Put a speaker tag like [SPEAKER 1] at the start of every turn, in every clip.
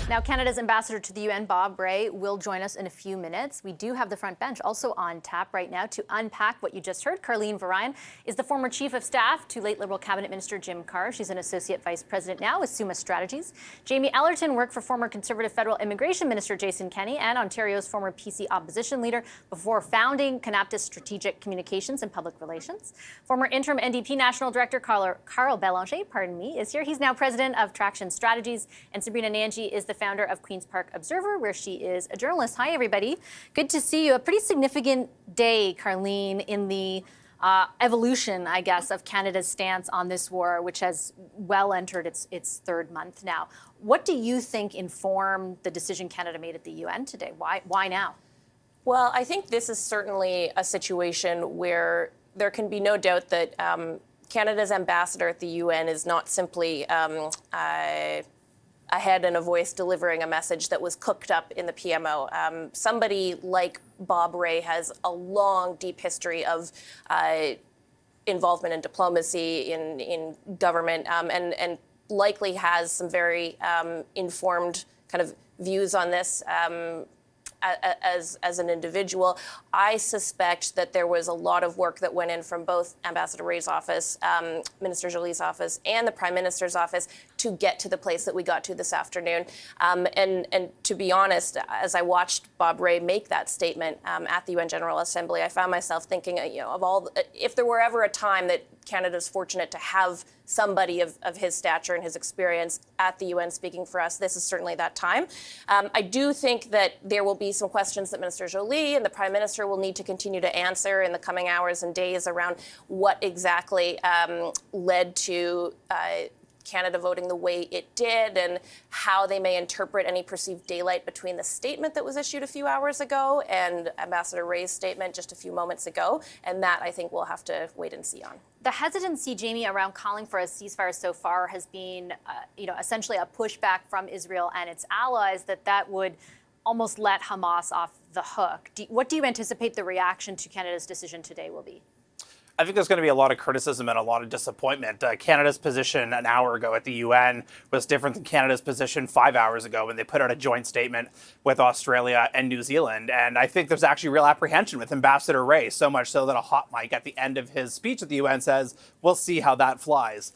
[SPEAKER 1] Now, Canada's ambassador to the UN, Bob Rae, will join us in a few minutes. We do have the front bench also on tap right now to unpack what you just heard. Karleen Verheyen is the former chief of staff to late Liberal cabinet minister Jim Carr. She's an associate vice president now with Summa Strategies. Jamie Ellerton worked for former Conservative federal immigration minister Jason Kenney and Ontario's former PC opposition leader before founding Kanaptis Strategic Communications and Public Relations. Former interim NDP national director Carl Belanger, is here. He's now president of Traction Strategies. And Sabrina Nanji is the founder of Queen's Park Observer, where she is a journalist. Hi, everybody. Good to see you. A pretty significant day, Karleen, in the evolution, I guess, of Canada's stance on this war, which has well entered its third month now. What do you think informed the decision Canada made at the UN today? Why now?
[SPEAKER 2] Well, I think this is certainly a situation where there can be no doubt that Canada's ambassador at the UN is not simply a head and a voice delivering a message that was cooked up in the PMO. Somebody like Bob Rae has a long, deep history of involvement in diplomacy, in government, and likely has some very informed kind of views on this as an individual. I suspect that there was a lot of work that went in from both Ambassador Rae's office, Minister Jolie's office, and the Prime Minister's office to get to the place that we got to this afternoon. And to be honest, as I watched Bob Rae make that statement at the UN General Assembly, I found myself thinking, of all, if there were ever a time that Canada's fortunate to have somebody of his stature and his experience at the UN speaking for us, this is certainly that time. I do think that there will be some questions that Minister Jolie and the Prime Minister will need to continue to answer in the coming hours and days around what exactly led to Canada voting the way it did and how they may interpret any perceived daylight between the statement that was issued a few hours ago and Ambassador Rae's statement just a few moments ago. And that, I think, we'll have to wait and see on.
[SPEAKER 1] The hesitancy, Jamie, around calling for a ceasefire so far has been, essentially a pushback from Israel and its allies that would almost let Hamas off the hook. What do you anticipate the reaction to Canada's decision today will be?
[SPEAKER 3] I think there's going to be a lot of criticism and a lot of disappointment. Canada's position an hour ago at the UN was different than Canada's position 5 hours ago when they put out a joint statement with Australia and New Zealand. And I think there's actually real apprehension with Ambassador Rae, so much so that a hot mic at the end of his speech at the UN says, we'll see how that flies.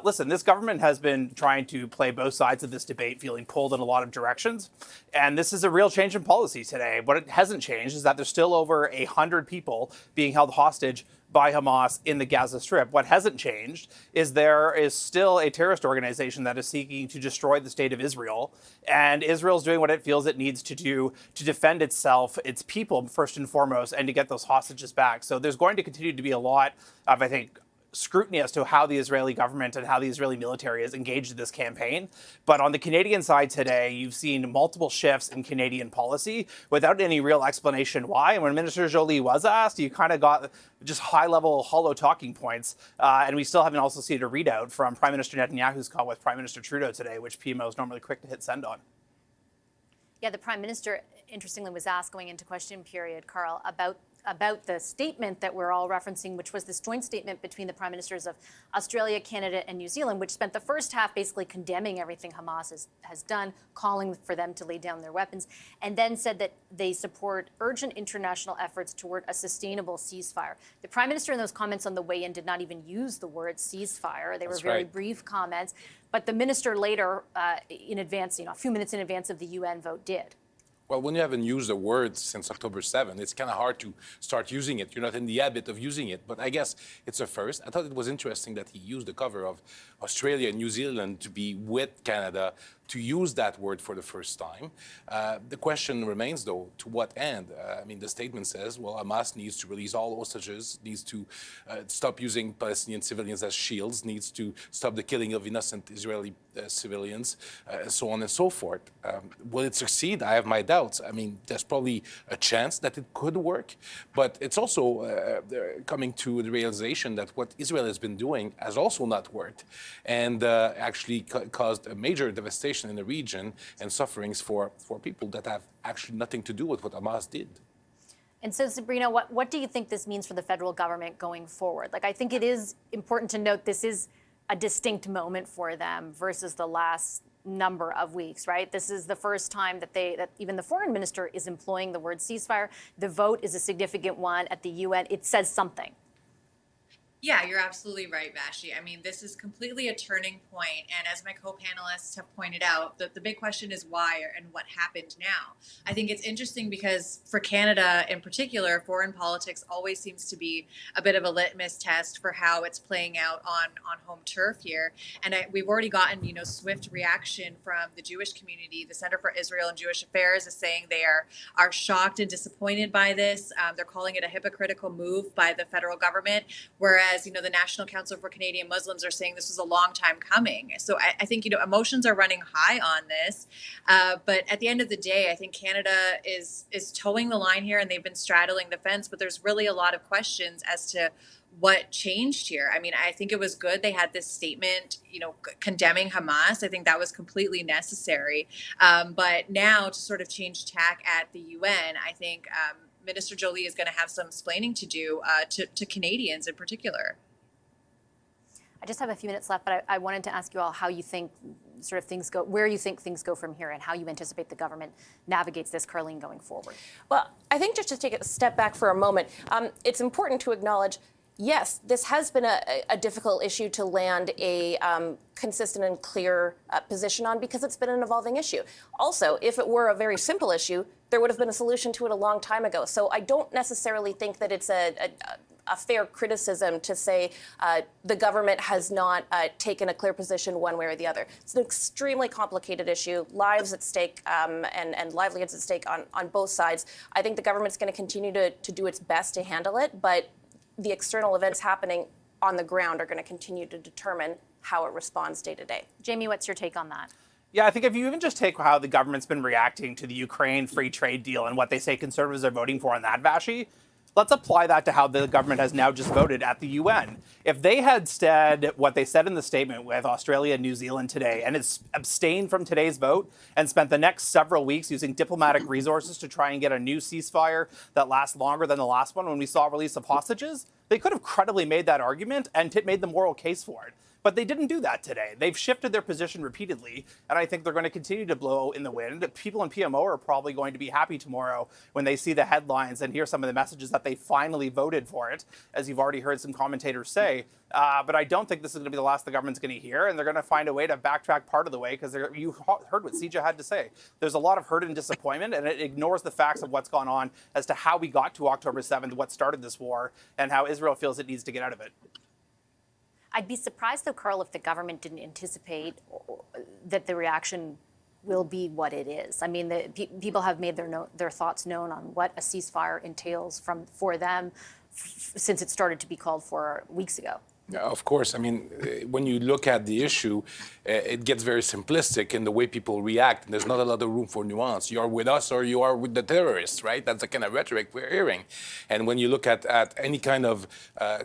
[SPEAKER 3] Listen, this government has been trying to play both sides of this debate, feeling pulled in a lot of directions. And this is a real change in policy today. What it hasn't changed is that there's still over 100 people being held hostage by Hamas in the Gaza Strip. What hasn't changed is there is still a terrorist organization that is seeking to destroy the state of Israel. And Israel's doing what it feels it needs to do to defend itself, its people, first and foremost, and to get those hostages back. So there's going to continue to be a lot of, I think, scrutiny as to how the Israeli government and how the Israeli military is engaged in this campaign. But on the Canadian side today, you've seen multiple shifts in Canadian policy without any real explanation why. And when Minister Jolie was asked, you kind of got just high-level, hollow talking points. And we still haven't also seen a readout from Prime Minister Netanyahu's call with Prime Minister Trudeau today, which PMO is normally quick to hit send on.
[SPEAKER 1] Yeah, the Prime Minister, interestingly, was asked going into question period, Carl, about the statement that we're all referencing, which was this joint statement between the Prime Ministers of Australia, Canada, and New Zealand, which spent the first half basically condemning everything Hamas has done, calling for them to lay down their weapons, and then said that they support urgent international efforts toward a sustainable ceasefire. The Prime Minister in those comments on the way in did not even use the word ceasefire. They were very brief comments, but the minister later, in advance, a few minutes in advance of the UN vote, did.
[SPEAKER 4] Well, when you haven't used the word since October 7, it's kind of hard to start using it. You're not in the habit of using it. But I guess it's a first. I thought it was interesting that he used the cover of Australia and New Zealand to be with Canada to use that word for the first time. The question remains, though, to what end? The statement says, well, Hamas needs to release all hostages, needs to stop using Palestinian civilians as shields, needs to stop the killing of innocent Israeli civilians, so on and so forth. Will it succeed? I have my doubts. There's probably a chance that it could work, but it's also coming to the realization that what Israel has been doing has also not worked and actually caused a major devastation in the region and sufferings for people that have actually nothing to do with what Hamas did.
[SPEAKER 1] And so, Sabrina, what do you think this means for the federal government going forward? I think it is important to note this is a distinct moment for them versus the last number of weeks, right? This is the first time that even the foreign minister is employing the word ceasefire. The vote is a significant one at the UN. It says something.
[SPEAKER 5] Yeah, you're absolutely right, Vassy. I mean, this is completely a turning point. And as my co-panelists have pointed out, the big question is why and what happened now. I think it's interesting because for Canada in particular, foreign politics always seems to be a bit of a litmus test for how it's playing out on home turf here. And we've already gotten, swift reaction from the Jewish community. The Center for Israel and Jewish Affairs is saying they are shocked and disappointed by this. They're calling it a hypocritical move by the federal government, whereas the National Council for Canadian Muslims are saying this was a long time coming. So I think, emotions are running high on this. But at the end of the day, I think Canada is towing the line here and they've been straddling the fence. But there's really a lot of questions as to what changed here. I mean, I think it was good they had this statement, condemning Hamas. I think that was completely necessary. But now to sort of change tack at the UN, I think Minister Joly is going to have some explaining to do to Canadians in particular.
[SPEAKER 1] I just have a few minutes left, but I wanted to ask you all how you think sort of things go, where you think things go from here and how you anticipate the government navigates this, Karlene, going forward.
[SPEAKER 2] Well, I think just to take a step back for a moment, it's important to acknowledge, yes, this has been a difficult issue to land a consistent and clear position on because it's been an evolving issue. Also, if it were a very simple issue, there would have been a solution to it a long time ago. So I don't necessarily think that it's a fair criticism to say the government has not taken a clear position one way or the other. It's an extremely complicated issue, lives at stake and livelihoods at stake on both sides. I think the government's going to continue to do its best to handle it, but the external events happening on the ground are going to continue to determine how it responds day to day.
[SPEAKER 1] Jamie, what's your take on that?
[SPEAKER 3] Yeah, I think if you even just take how the government's been reacting to the Ukraine free trade deal and what they say conservatives are voting for on that, Vassy, let's apply that to how the government has now just voted at the UN. If they had said what they said in the statement with Australia and New Zealand today and it's abstained from today's vote and spent the next several weeks using diplomatic resources to try and get a new ceasefire that lasts longer than the last one when we saw release of hostages, they could have credibly made that argument and made the moral case for it. But they didn't do that today. They've shifted their position repeatedly, and I think they're going to continue to blow in the wind. People in PMO are probably going to be happy tomorrow when they see the headlines and hear some of the messages that they finally voted for it, as you've already heard some commentators say. But I don't think this is going to be the last the government's going to hear, and they're going to find a way to backtrack part of the way, because you heard what Sija had to say. There's a lot of hurt and disappointment, and it ignores the facts of what's gone on as to how we got to October 7th, what started this war, and how Israel feels it needs to get out of it.
[SPEAKER 1] I'd be surprised, though, Carl, if the government didn't anticipate that the reaction will be what it is. I mean, people have made their thoughts known on what a ceasefire entails for them since it started to be called for weeks ago.
[SPEAKER 4] Yeah, of course. I mean, when you look at the issue, it gets very simplistic in the way people react. And there's not a lot of room for nuance. You are with us or you are with the terrorists, right? That's the kind of rhetoric we're hearing. And when you look at any kind of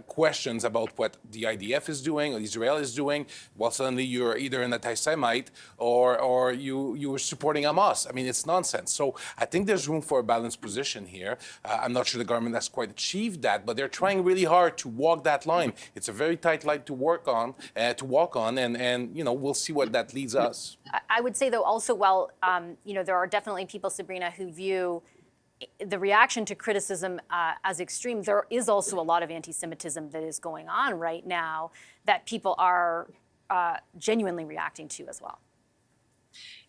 [SPEAKER 4] questions about what the IDF is doing or Israel is doing, well, suddenly you're either an anti-Semite or you are supporting Hamas. I mean, it's nonsense. So I think there's room for a balanced position here. I'm not sure the government has quite achieved that, but they're trying really hard to walk that line. It's a very tight line to walk on, and we'll see what that leads us.
[SPEAKER 1] I would say, though, also, well, there are definitely people, Sabrina, who view the reaction to criticism as extreme. There is also a lot of anti-Semitism that is going on right now that people are genuinely reacting to as well.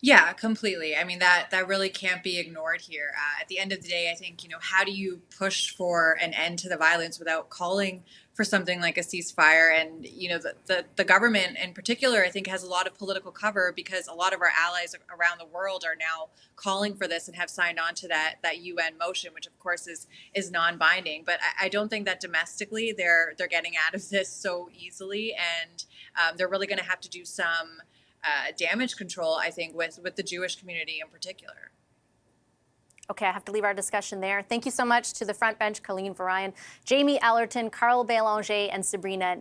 [SPEAKER 5] Yeah, completely. I mean, that really can't be ignored here. At the end of the day, I think, how do you push for an end to the violence without calling for something like a ceasefire? And, the government in particular, I think, has a lot of political cover because a lot of our allies around the world are now calling for this and have signed on to that UN motion, which, of course, is non-binding. But I don't think that domestically they're getting out of this so easily. And they're really going to have to do some damage control, I think, with the Jewish community in particular.
[SPEAKER 1] Okay, I have to leave our discussion there. Thank you so much to the front bench, Karlene Verheyen, Jamie Allerton, Carl Bélanger, and Sabrina